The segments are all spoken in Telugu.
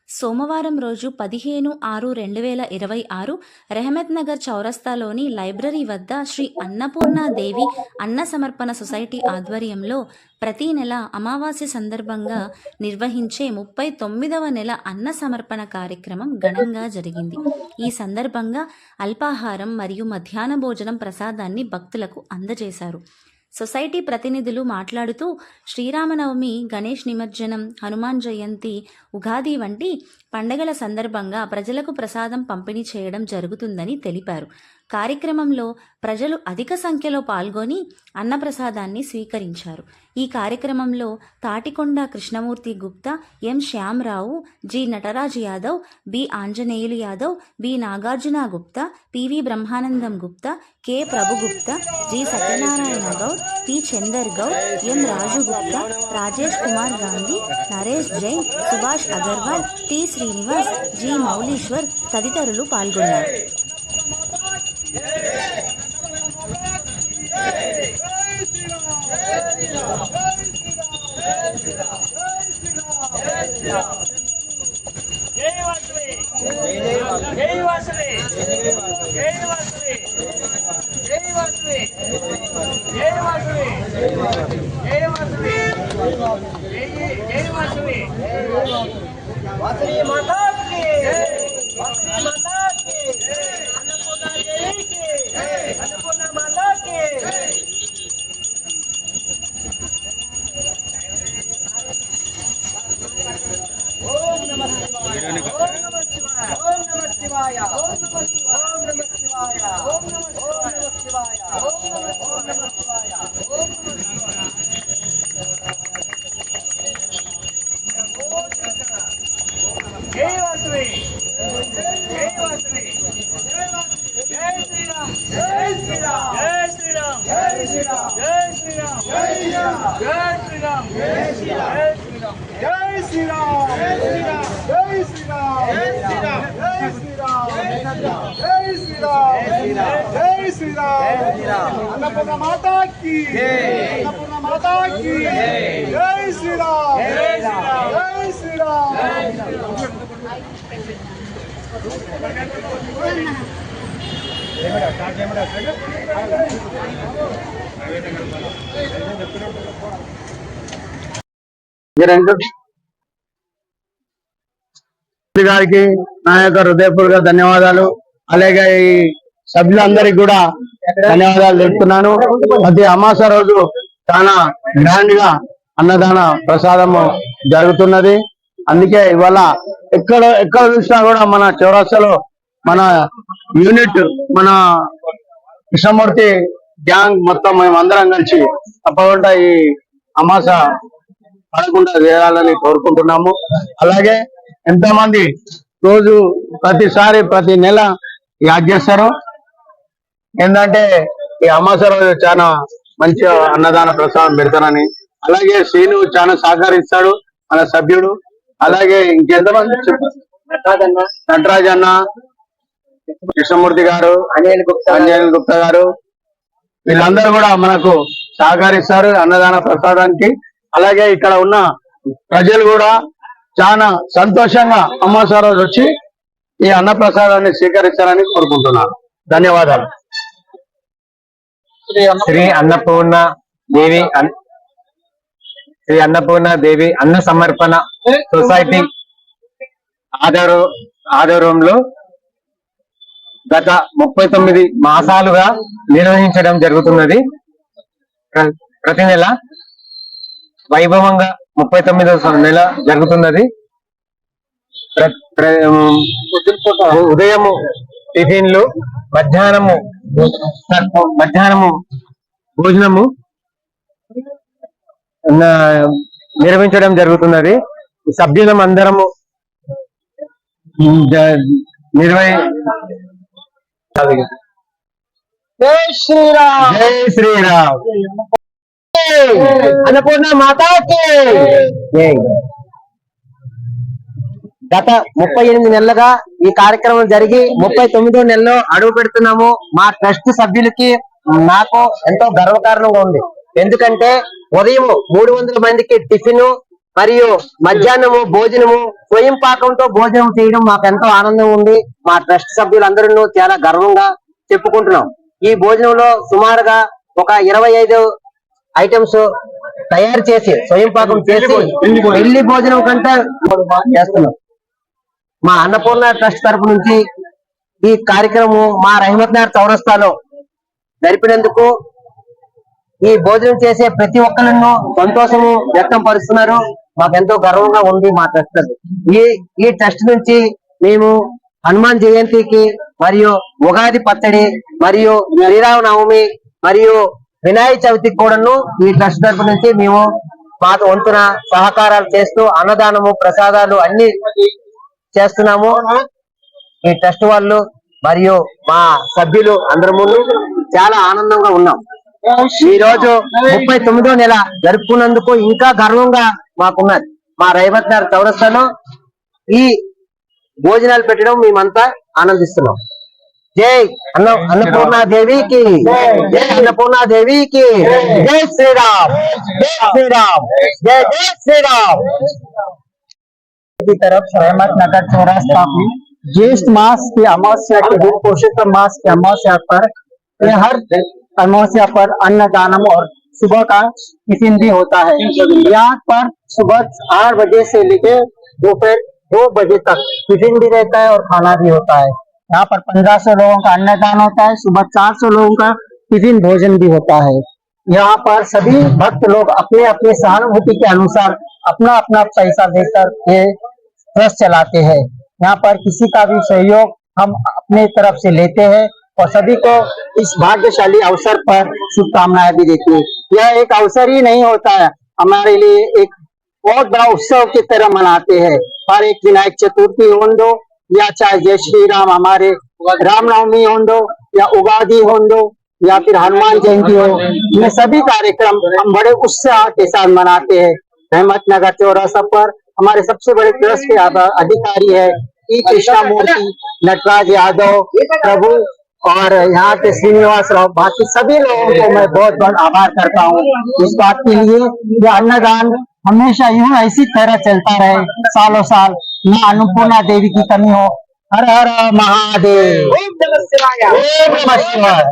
సోమవారం రోజు 15/6/2026 రెహమత్ నగర్ చౌరస్తాలోని లైబ్రరీ వద్ద శ్రీ అన్నపూర్ణాదేవి అన్న సమర్పణ సొసైటీ ఆధ్వర్యంలో ప్రతి నెల అమావాస్య సందర్భంగా నిర్వహించే 39వ నెల అన్న సమర్పణ కార్యక్రమం ఘనంగా జరిగింది. ఈ సందర్భంగా అల్పాహారం మరియు మధ్యాహ్న భోజనం ప్రసాదాన్ని భక్తులకు అందజేశారు. సొసైటీ ప్రతినిధులు మాట్లాడుతూ శ్రీరామనవమి, గణేష్ నిమజ్జనం, హనుమాన్ జయంతి, ఉగాది వంటి పండగల సందర్భంగా ప్రజలకు ప్రసాదం పంపిణీ చేయడం జరుగుతుందని తెలిపారు. కార్యక్రమంలో ప్రజలు అధిక సంఖ్యలో పాల్గొని అన్నప్రసాదాన్ని స్వీకరించారు. ఈ కార్యక్రమంలో Tatikonda Krishnamurthy Gupta, M Shyamarao, G Nataraj Yadav, B Anjaneyulu Yadav, B Nagarjuna Gupta, PV Brahmanandam Gupta, K Prabhu Gupta, G Satyanarayana Goud, T Chandar Goud, M Raju Gupta, Rajesh Kumar Gandhi, Naresh Jain, Subhash Agarwal, T Srinivas, G Mouleshwar తదితరులు పాల్గొన్నారు. अन्नपूर्णा माता की अन्नपूर्णा माता की जय श्री राम जय श्री राम గారికి నా యొక్క హృదయపూర్వక ధన్యవాదాలు. అలాగే ఈ సభ్యులందరికీ కూడా ధన్యవాదాలు చెప్తున్నాను. ప్రతి అమాస రోజు చాలా గ్రాండ్ గా అన్నదాన ప్రసాదము జరుగుతున్నది. అందుకే ఇవాళ ఎక్కడ చూసినా కూడా మన చౌరస్తాలో మన యూనిట్, మన కృష్ణమూర్తి గ్యాంగ్ మొత్తం మేమందరం కలిసి తప్పకుండా ఈ అమాస పడకుండా చేయాలని కోరుకుంటున్నాము. అలాగే ఎంతమంది రోజు ప్రతి నెల యాద్ చేస్తారు. ఏంటంటే ఈ అమాస రోజు చాలా మంచి అన్నదాన ప్రసాదం పెడతారని. అలాగే శ్రీను చాలా సహకరిస్తాడు, మన సభ్యుడు. అలాగే ఇంకెంతమంది, నటరాజ్ అన్న, కృష్ణమూర్తి గారు, అంజనేయులు గుప్తా గారు, వీళ్ళందరూ కూడా మనకు సహకరిస్తారు అన్నదాన ప్రసాదానికి. అలాగే ఇక్కడ ఉన్న ప్రజలు కూడా చాలా సంతోషంగా అమాస రోజు వచ్చి ఈ అన్న ప్రసాదాన్ని స్వీకరిస్తారని కోరుకుంటున్నాను. ధన్యవాదాలు. శ్రీ అన్నపూర్ణ దేవి అన్న సమర్పణ సొసైటీ ఆధ్వర్యంలో గత 39 మాసాలుగా నిర్వహించడం జరుగుతున్నది. ప్రతి నెల వైభవంగా 39వ నెల జరుగుతున్నది. ఉదయము టిఫిన్లు, మధ్యాహ్నము భోజనము నిర్వహించడం జరుగుతున్నది. సభ్యులం అందరము జై శ్రీరామ్, జై శ్రీరామ్, అన్నపూర్ణ మాతాకి. గత 38 నెలలుగా ఈ కార్యక్రమం జరిగి 39వ నెలలో అడుగు పెడుతున్నాము. మా ట్రస్ట్ సభ్యులకి నాకు ఎంతో గర్వకారణంగా ఉంది. ఎందుకంటే ఉదయం 300 మందికి టిఫిన్, మరియు మధ్యాహ్నము భోజనము స్వయం పాకంతో భోజనం చేయడం మాకు ఎంతో ఆనందం ఉంది. మా ట్రస్ట్ సభ్యులందరూ చాలా గర్వంగా చెప్పుకుంటున్నాం. ఈ భోజనంలో సుమారుగా ఒక 25 ఐటమ్స్ తయారు చేసి స్వయం పాకం చేసి పెళ్లి భోజనం కంటే చేస్తున్నాం. మా అన్నపూర్ణ ట్రస్ట్ తరపు నుంచి ఈ కార్యక్రమం మా రహమత్ నగర్ చౌరస్తాలో జరిపినందుకు ఈ భోజనం చేసే ప్రతి ఒక్కరిను సంతోషము వ్యక్తం పరుస్తున్నారు. మాకెంతో గర్వంగా ఉంది మా ట్రస్ట్. ఈ ట్రస్ట్ నుంచి మేము హనుమాన్ జయంతికి మరియు ఉగాది పచ్చడి మరియు శ్రీరామనవమి మరియు వినాయక చవితికి కూడాను ఈ ట్రస్ట్ తరపు నుంచి మేము మా వంతున సహకారాలు చేస్తూ అన్నదానము ప్రసాదాలు అన్ని చేస్తున్నాము. ఈ ట్రస్ట్ వాళ్ళు మరియు మా సభ్యులు అందరి ముందు చాలా ఆనందంగా ఉన్నాం. ఈ రోజు 39వ నెల జరుపుకున్నందుకు ఇంకా గర్వంగా మాకున్నది. మా రహమత్ నగర్ చౌరస్తాలో ఈ భోజనాలు పెట్టడం మేమంతా ఆనందిస్తున్నాం. జై అన్నపూర్ణ దేవికి, జై అన్నపూర్ణ దేవికి, జై శ్రీరామ్, జై శ్రీరామ్, జై జై శ్రీరామ్. की तरफ रहमत नगर चौरास्ता में ज्येष्ठ मास की अमावस्या के दिन पुरुषोत्तम मास की अमावस्या पर हर अमावस्या पर अन्नदानम और सुबह का टिफिन भी होता है। यहाँ पर सुबह 8 बजे से लेकर दोपहर 2 बजे तक टिफिन भी रहता है और खाना भी होता है। यहाँ पर 1500 लोगों का अन्नदान होता है। सुबह 400 लोगों का टिफिन भोजन भी होता है। यहाँ पर सभी भक्त लोग अपने अपने सहानुभूति के अनुसार अपना अपना पैसा देकर ये ट्रस्ट चलाते हैं। यहाँ पर किसी का भी सहयोग हम अपने तरफ से लेते हैं और सभी को इस भाग्यशाली अवसर पर शुभकामनाएं भी देते हैं। यह एक अवसर ही नहीं होता है, हमारे लिए एक बहुत बड़ा उत्सव की तरह मनाते हैं। हर एक विनायक चतुर्थी हो दो या चाहे जय श्री राम हमारे रामनवमी हो दो या उगादी हो दो या फिर हनुमान जयंती हो, ये सभी कार्यक्रम हम बड़े उत्साह के साथ मनाते हैं। रहमत नगर चौरास्ता पर हमारे सबसे बड़े ट्रस्ट के अधिकारी है ई कृष्णा मूर्ति, नटराज यादव प्रभु और यहाँ के श्रीनिवास राव, बाकी सभी लोगों को मैं बहुत बहुत आभार करता हूँ इस बात के लिए। यह अन्नदान हमेशा यूं ऐसी तरह चलता रहे, सालों साल, न अन्नपूर्णा देवी की कमी हो। हर हर महादेव, ओम नमः शिवाय, ओम नमः शिवाय।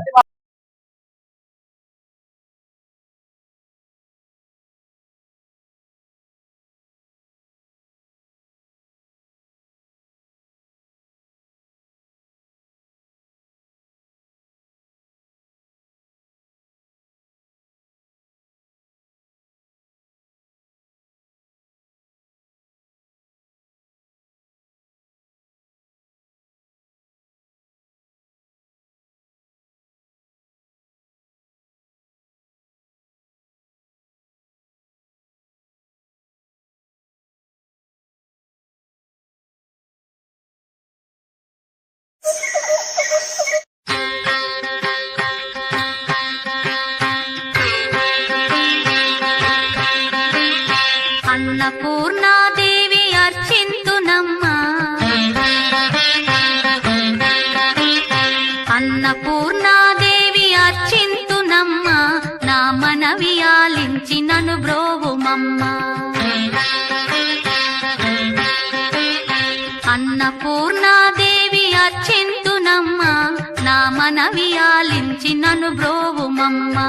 అన్నపూర్ణాదేవి అర్చింతునమ్మా, అన్నపూర్ణాదేవి అర్చింతునమ్మా, నా మనవి ఆలించి నన్ను బ్రోవుమమ్మా. అన్నపూర్ణాదేవి అర్చింతునమ్మా, నా మనవి ఆలించి నన్ను బ్రోవుమమ్మా.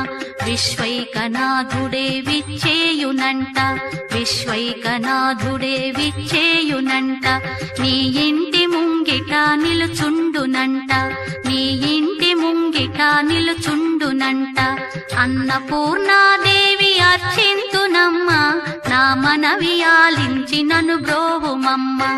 విశ్వైకనాథుడే విచ్చేయునంట, విశ్వైకనాథుడే విచ్చేయునంట, నీ ఇంటి ముంగిట నిలుచుండునంట, నీ ఇంటి ముంగిట నిలుచుండునంట. అన్నపూర్ణాదేవి అర్చింతునమ్మా, నా మనవి ఆలించి నన్ను బ్రోవుమమ్మా.